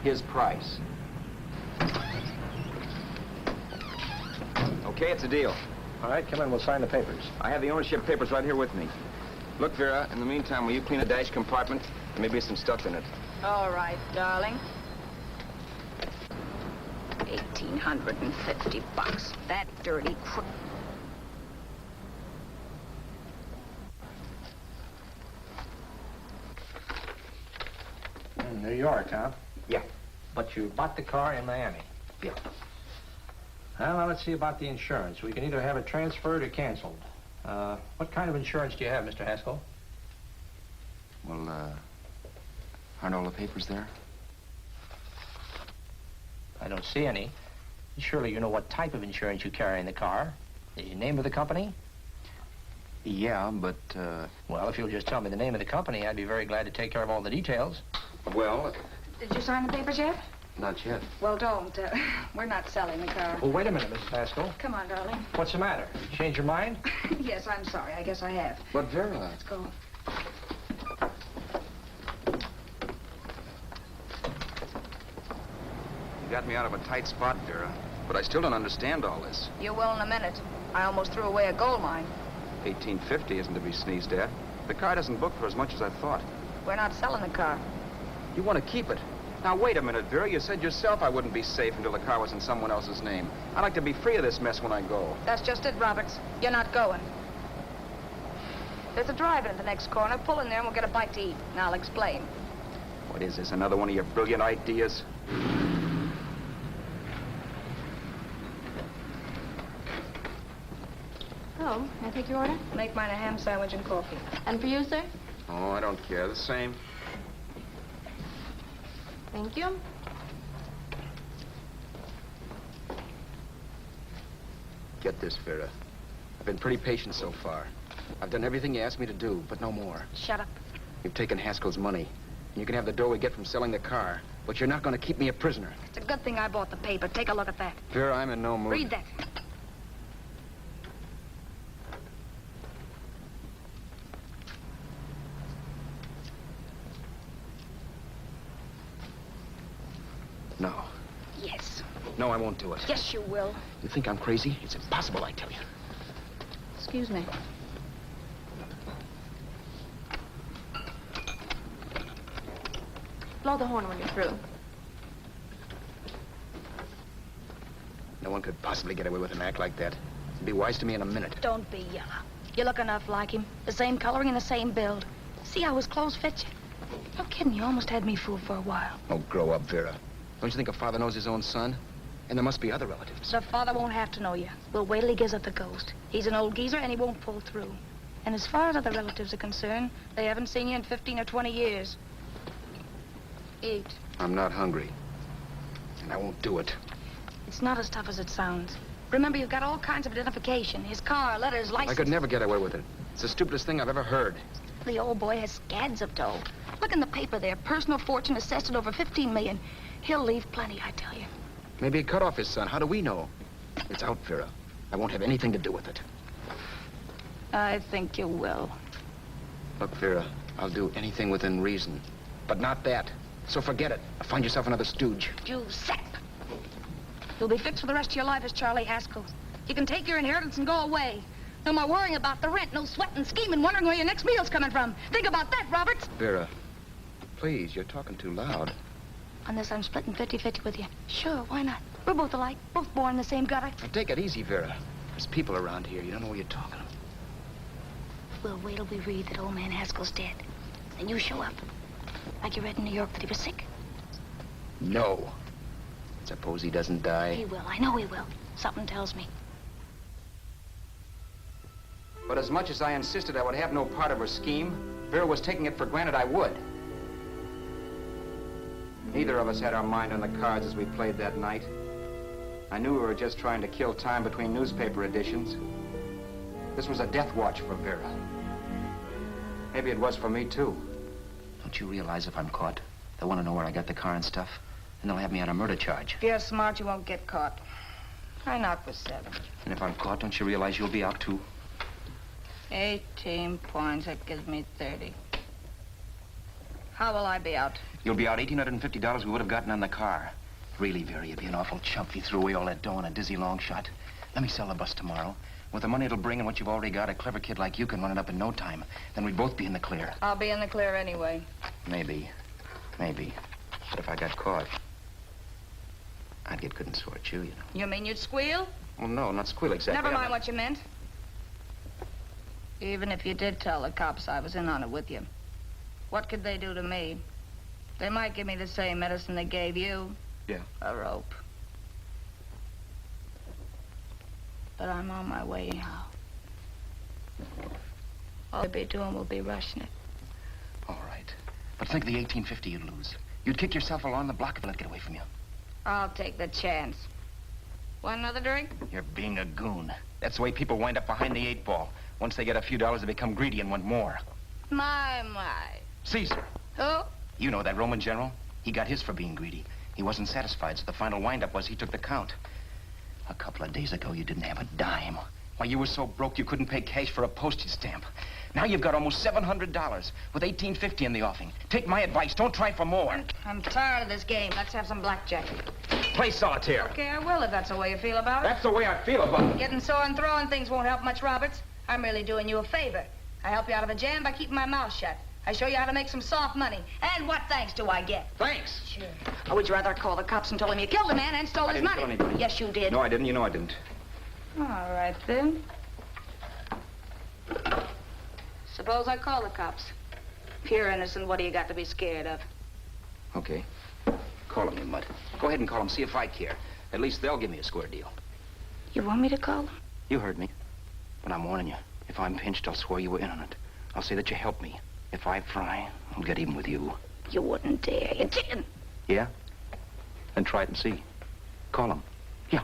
His price. Okay, it's a deal. All right, come in, we'll sign the papers. I have the ownership papers right here with me. Look, Vera, in the meantime, will you clean the dash compartment? There may be some stuff in it. All right, darling. $1,850. That dirty crook. In New York, huh? Yeah. But you bought the car in Miami? Yeah. Well, now let's see about the insurance. We can either have it transferred or canceled. What kind of insurance do you have, Mr. Haskell? Well, aren't all the papers there? I don't see any. Surely you know what type of insurance you carry in the car. The name of the company? Yeah, but, Well, if you'll just tell me the name of the company, I'd be very glad to take care of all the details. well, Did you sign the papers yet? not yet. Well, don't. We're not selling the car. Oh, wait a minute, Mrs. Haskell. Come on, darling. What's the matter? You changed your mind? Yes, I'm sorry. I guess I have. But, Vera... Let's go. You got me out of a tight spot, Vera. But I still don't understand all this. You will in a minute. I almost threw away a gold mine. 1850 isn't to be sneezed at. The car doesn't book for as much as I thought. We're not selling the car. You want to keep it. Now, wait a minute, Vera. You said yourself I wouldn't be safe until the car was in someone else's name. I'd like to be free of this mess when I go. That's just it, Roberts. You're not going. There's a drive-in at the next corner. Pull in there and we'll get a bite to eat. And I'll explain. What is this, another one of your brilliant ideas? Oh, may I take your order? Make mine a ham sandwich and coffee. And for you, sir? Oh, I don't care. The same. Thank you. Get this, Vera. I've been pretty patient so far. I've done everything you asked me to do, but no more. Shut up. You've taken Haskell's money. And you can have the dough we get from selling the car. But you're not going to keep me a prisoner. It's a good thing I bought the paper. Take a look at that. Vera, I'm in no mood. Read that. No. Yes. No, I won't do it. Yes, you will. You think I'm crazy? It's impossible, I tell you. Excuse me. Blow the horn when you're through. No one could possibly get away with an act like that. It'd be wise to me in a minute. Don't be yellow. You look enough like him. The same coloring and the same build. See how his clothes fit you? No kidding, you almost had me fooled for a while. Oh, grow up, Vera. Don't you think a father knows his own son? And there must be other relatives. The father won't have to know you. We'll wait till he gives up the ghost. He's an old geezer and he won't pull through. And as far as other relatives are concerned, they haven't seen you in 15 or 20 years. Eat. I'm not hungry. And I won't do it. It's not as tough as it sounds. Remember, you've got all kinds of identification. His car, letters, license. I could never get away with it. It's the stupidest thing I've ever heard. The old boy has scads of dough. Look in the paper there. Personal fortune assessed at over 15 million. He'll leave plenty, I tell you. Maybe he cut off his son. How do we know? It's out, Vera. I won't have anything to do with it. I think you will. Look, Vera, I'll do anything within reason. But not that. So forget it. Find yourself another stooge. You sap. You'll be fixed for the rest of your life as Charlie Haskell. You can take your inheritance and go away. No more worrying about the rent, no sweating, scheming, wondering where your next meal's coming from. Think about that, Roberts. Vera, please, you're talking too loud. On this, I'm splitting 50-50 with you. Sure, why not? We're both alike, both born in the same gutter. Now, take it easy, Vera. There's people around here. You don't know what you're talking about. We'll wait till we read that old man Haskell's dead. Then you show up. Like you read in New York that he was sick. No. Suppose he doesn't die. He will. I know he will. Something tells me. But as much as I insisted I would have no part of her scheme, Vera was taking it for granted I would. Neither of us had our mind on the cards as we played that night. I knew we were just trying to kill time between newspaper editions. This was a death watch for Vera. Maybe it was for me, too. Don't you realize if I'm caught, they'll want to know where I got the car and stuff, and they'll have me on a murder charge. If you're smart, you won't get caught. I knock for 7. And if I'm caught, don't you realize you'll be out, too? 18 points, that gives me 30. How will I be out? You'll be out $1,850 we would have gotten on the car. Really, Vera, you'd be an awful chump if you threw away all that dough on a dizzy long shot. Let me sell the bus tomorrow. With the money it'll bring and what you've already got, a clever kid like you can run it up in no time. Then we'd both be in the clear. I'll be in the clear anyway. Maybe. Maybe. But if I got caught, I'd get good and sore at you, you know. You mean you'd squeal? Well, no, not squeal exactly. Never mind what you meant. Even if you did tell the cops I was in on it with you, what could they do to me? They might give me the same medicine they gave you. Yeah. A rope. But I'm on my way now. All they'll be doing will be rushing it. All right. But think of the $1,850 you'd lose. You'd kick yourself along the block if I let it get away from you. I'll take the chance. Want another drink? You're being a goon. That's the way people wind up behind the 8 ball. Once they get a few dollars, they become greedy and want more. My. Caesar. Who? You know that Roman general? He got his for being greedy. He wasn't satisfied, so the final wind-up was he took the count. A couple of days ago, you didn't have a dime. Why, you were so broke you couldn't pay cash for a postage stamp. Now you've got almost $700 with $1,850 in the offing. Take my advice. Don't try for more. I'm tired of this game. Let's have some blackjack. Play solitaire. Okay, I will if that's the way you feel about it. That's the way I feel about it. Getting sore and throwing things won't help much, Roberts. I'm really doing you a favor. I help you out of a jam by keeping my mouth shut. I show you how to make some soft money. And what thanks do I get? Thanks. Sure. Or would you rather call the cops and told him you killed the man and stole his money? I didn't kill anybody. Yes, you did. No, I didn't. You know I didn't. All right, then. Suppose I call the cops. If you're innocent, what do you got to be scared of? Okay. Call them, you mutt. Go ahead and call them, see if I care. At least they'll give me a square deal. You want me to call them? You heard me. But I'm warning you. If I'm pinched, I'll swear you were in on it. I'll say that you helped me. If I fry, I'll get even with you. You wouldn't dare. You didn't. Yeah? Then try it and see. Call them. Yeah.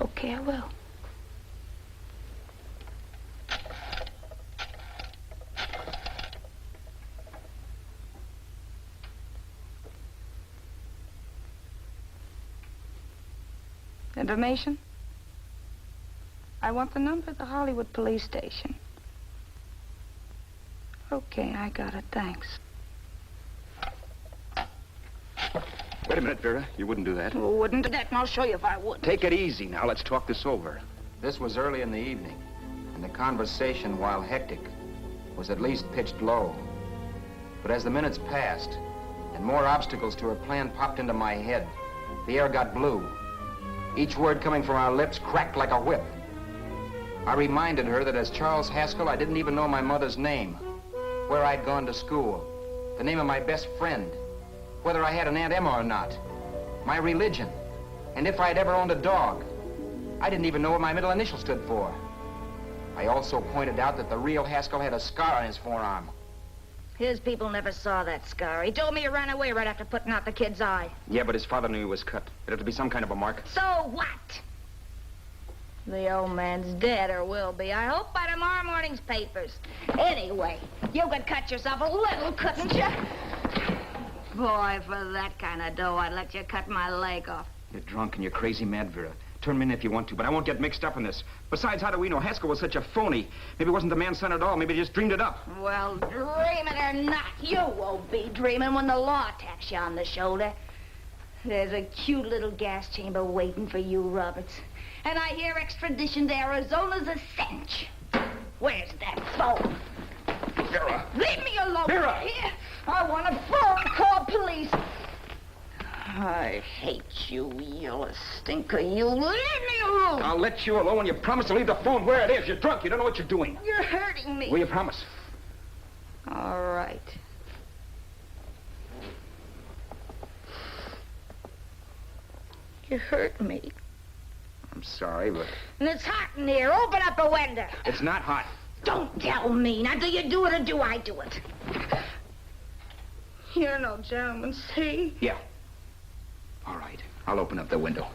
Okay, I will. Information? I want the number at the Hollywood police station. Okay, I got it. Thanks. Wait a minute, Vera. You wouldn't do that. Wouldn't do that, and I'll show you if I would. Take it easy now. Let's talk this over. This was early in the evening, and the conversation, while hectic, was at least pitched low. But as the minutes passed, and more obstacles to her plan popped into my head, the air got blue. Each word coming from our lips cracked like a whip. I reminded her that as Charles Haskell, I didn't even know my mother's name, where I'd gone to school, the name of my best friend, whether I had an Aunt Emma or not, my religion, and if I'd ever owned a dog. I didn't even know what my middle initial stood for. I also pointed out that the real Haskell had a scar on his forearm. His people never saw that scar. He told me he ran away right after putting out the kid's eye. Yeah, but his father knew he was cut. It had to be some kind of a mark. So what? The old man's dead, or will be. I hope by tomorrow morning's papers. Anyway, you could cut yourself a little, couldn't you? Boy, for that kind of dough, I'd let you cut my leg off. You're drunk and you're crazy mad, Vera. Turn me in if you want to, but I won't get mixed up in this. Besides, how do we know Haskell was such a phony? Maybe he wasn't the man's son at all. Maybe he just dreamed it up. Well, dreaming or not, you won't be dreaming when the law taps you on the shoulder. There's a cute little gas chamber waiting for you, Roberts. And I hear extradition to Arizona's a cinch. Where's that phone? Vera! Leave me alone! Vera! Here! I want a phone. Call police. I hate you, yellow stinker. You leave me alone. I'll let you alone when you promise to leave the phone where it is. You're drunk. You don't know what you're doing. You're hurting me. Will you promise? All right. You hurt me. I'm sorry, but... And it's hot in here. Open up a window. It's not hot. Don't tell me. Now, do you do it or do I do it? You're no gentleman, see? Yeah. All right. I'll open up the window.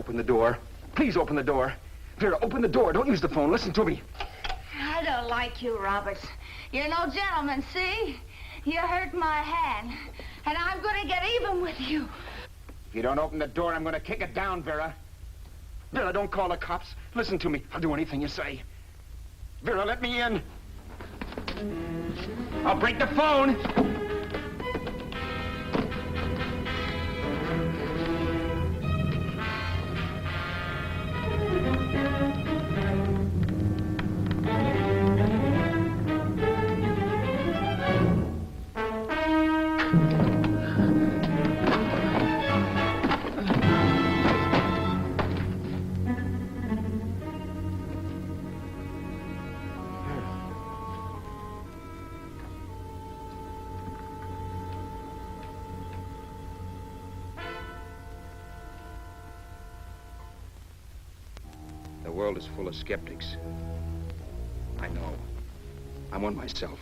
Open the door. Please open the door. Vera, open the door. Don't use the phone. Listen to me. I don't like you, Roberts. You're no gentleman, see? You hurt my hand, and I'm going to get even with you. If you don't open the door, I'm going to kick it down, Vera. Vera, don't call the cops. Listen to me. I'll do anything you say. Vera, let me in. I'll break the phone. The world is full of skeptics. I know. I'm one myself.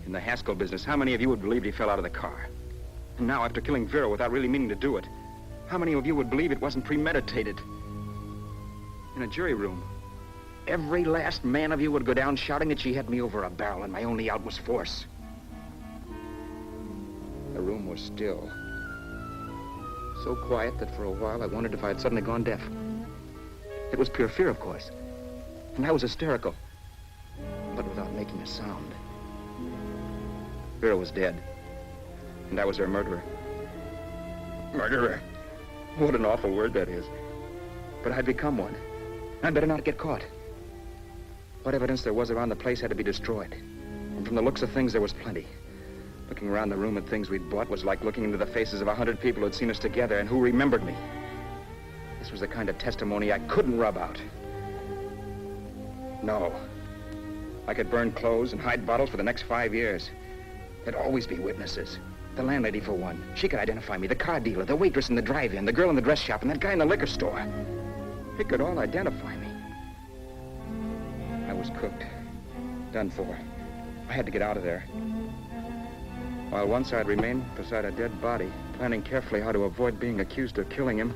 In the Haskell business, how many of you would believe he fell out of the car? And now, after killing Vera without really meaning to do it, how many of you would believe it wasn't premeditated? In a jury room, every last man of you would go down shouting that she had me over a barrel and my only out was force. The room was still. So quiet that for a while I wondered if I had suddenly gone deaf. It was pure fear, of course. And I was hysterical, but without making a sound. Vera was dead, and I was her murderer. Murderer. What an awful word that is. But I'd become one. I'd better not get caught. What evidence there was around the place had to be destroyed. And from the looks of things, there was plenty. Looking around the room at things we'd bought was like looking into the faces of 100 people who'd seen us together and who remembered me. This was the kind of testimony I couldn't rub out. No. I could burn clothes and hide bottles for the next 5 years. There'd always be witnesses. The landlady, for one. She could identify me. The car dealer, the waitress in the drive-in, the girl in the dress shop, and that guy in the liquor store. They could all identify me. I was cooked. Done for. I had to get out of there. While once I'd remained beside a dead body, planning carefully how to avoid being accused of killing him,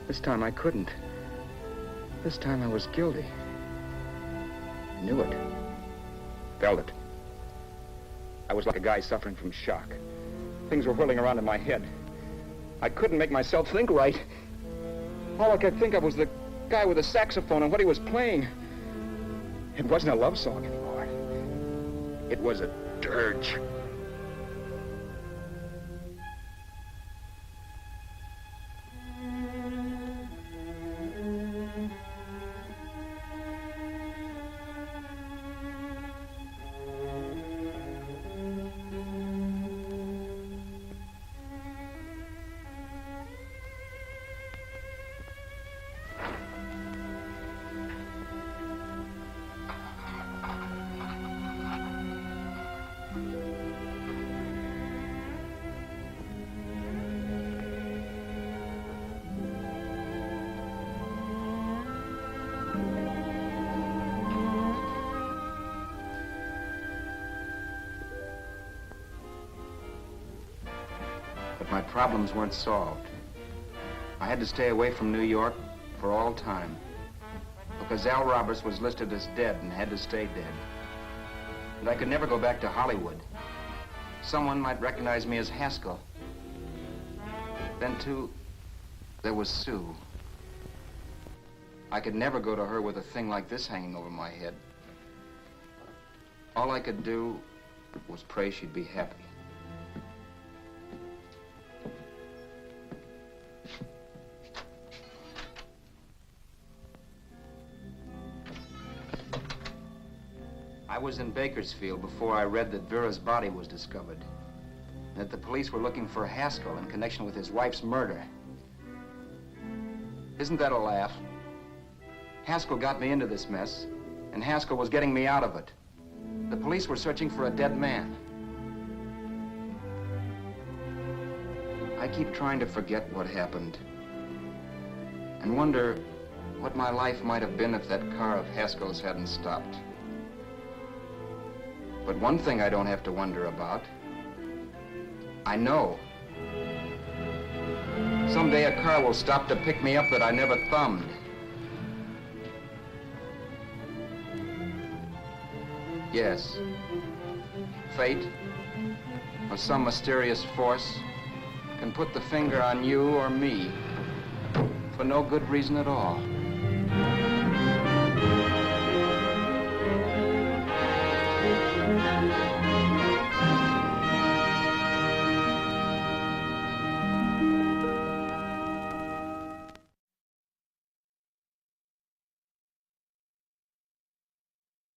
this time I couldn't. This time I was guilty. I knew it. Felt it. I was like a guy suffering from shock. Things were whirling around in my head. I couldn't make myself think right. All I could think of was the guy with the saxophone and what he was playing. It wasn't a love song anymore. It was a dirge. My problems weren't solved. I had to stay away from New York for all time because Al Roberts was listed as dead and had to stay dead. And I could never go back to Hollywood. Someone might recognize me as Haskell. Then, too, there was Sue. I could never go to her with a thing like this hanging over my head. All I could do was pray she'd be happy. I was in Bakersfield before I read that Vera's body was discovered, and that the police were looking for Haskell in connection with his wife's murder. Isn't that a laugh? Haskell got me into this mess, and Haskell was getting me out of it. The police were searching for a dead man. I keep trying to forget what happened, and wonder what my life might have been if that car of Haskell's hadn't stopped. But one thing I don't have to wonder about. I know. Someday a car will stop to pick me up that I never thumbed. Yes. Fate, or some mysterious force, can put the finger on you or me for no good reason at all.